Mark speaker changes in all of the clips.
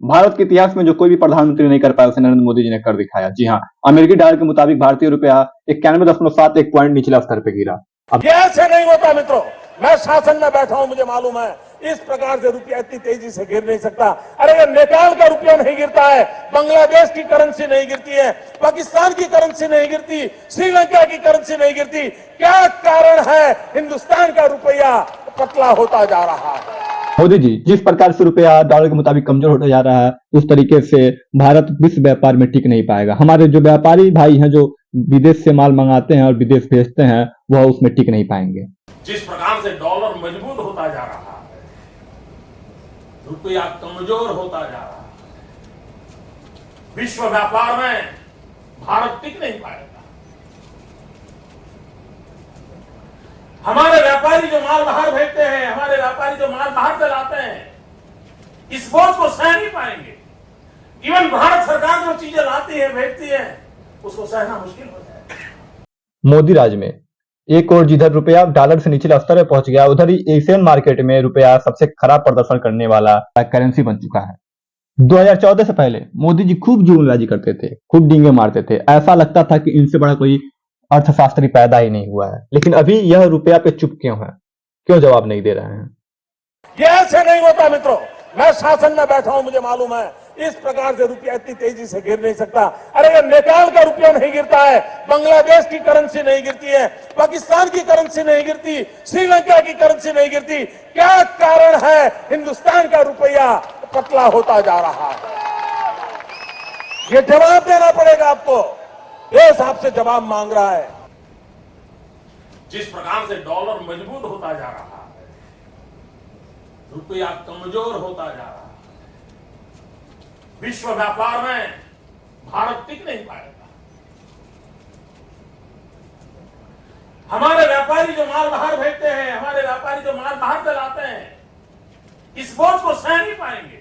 Speaker 1: भारत के इतिहास में जो कोई भी प्रधानमंत्री नहीं कर पाया उसे नरेंद्र मोदी जी ने कर दिखाया। जी हाँ, अमेरिकी डॉलर के मुताबिक भारतीय रुपया 91.7 एक पॉइंट निचला स्तर पे गिरा।
Speaker 2: अब ऐसे नहीं होता मित्रों, मैं शासन में बैठा हूं, मुझे मालूम है इस प्रकार से रुपया इतनी तेजी से गिर नहीं सकता। अरे ये नेपाल का रुपया नहीं गिरता है, बांग्लादेश की करेंसी नहीं गिरती है, पाकिस्तान की करेंसी नहीं गिरती, श्रीलंका की करेंसी नहीं गिरती। क्या कारण है हिंदुस्तान का रुपया पतला होता जा रहा है?
Speaker 1: मोदी जी, जिस प्रकार से रुपया डॉलर के मुताबिक कमजोर होता जा रहा है, उस तरीके से भारत विश्व व्यापार में टिक नहीं पाएगा। हमारे जो व्यापारी भाई हैं, जो विदेश से माल मंगाते हैं और विदेश भेजते हैं, वह उसमें टिक नहीं पाएंगे।
Speaker 2: जिस प्रकार से डॉलर मजबूत होता जा रहा है, रुपया कमजोर होता जा रहा है, विश्व व्यापार में भारत टिक नहीं पाएगा। हमारे व्यापारी जो माल बाहर भेजते हैं, हमारे व्यापारी जो माल बाहर से लाते हैं, इस बोझ को सह नहीं पाएंगे। इवन भारत सरकार जो चीजें लाती है, भेजती है, उसको सहना मुश्किल हो जाएगा।
Speaker 1: मोदी राज में एक और जिधर रुपया डॉलर से निचले स्तर पर पहुंच गया, उधर ही एशियन मार्केट में रुपया सबसे खराब प्रदर्शन करने वाला करेंसी बन चुका है। 2014 से पहले मोदी जी खूब जुमलाजी करते थे, खूब डींगे मारते थे। ऐसा लगता था कि इनसे बड़ा कोई अर्थशास्त्री पैदा ही नहीं हुआ है। लेकिन अभी यह रुपया पे चुप क्यों है? क्यों जवाब नहीं दे रहे हैं?
Speaker 2: ये ऐसे नहीं होता मित्रों, मैं शासन में बैठा हूं, मुझे मालूम है इस प्रकार से रुपया इतनी तेजी से गिर नहीं सकता। अरे ये नेपाल का रुपया नहीं गिरता है, बांग्लादेश की करेंसी नहीं गिरती है, पाकिस्तान की करेंसी नहीं गिरती, श्रीलंका की करेंसी नहीं गिरती। क्या कारण है हिंदुस्तान का रुपया पतला होता जा रहा है? ये जवाब देना पड़ेगा आपको, देश आपसे जवाब मांग रहा है। जिस प्रकार से डॉलर मजबूत होता जा रहा है, रुपया कमजोर होता जा रहा है, विश्व व्यापार में भारत टिक नहीं पाएगा। हमारे व्यापारी जो माल बाहर भेजते हैं, हमारे व्यापारी जो माल बाहर से लाते हैं, इस बोझ को सह नहीं पाएंगे।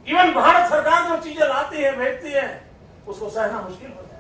Speaker 2: इवन भारत सरकार जो चीजें लाती है, भेजती है, उसको सहना मुश्किल हो जाएगा।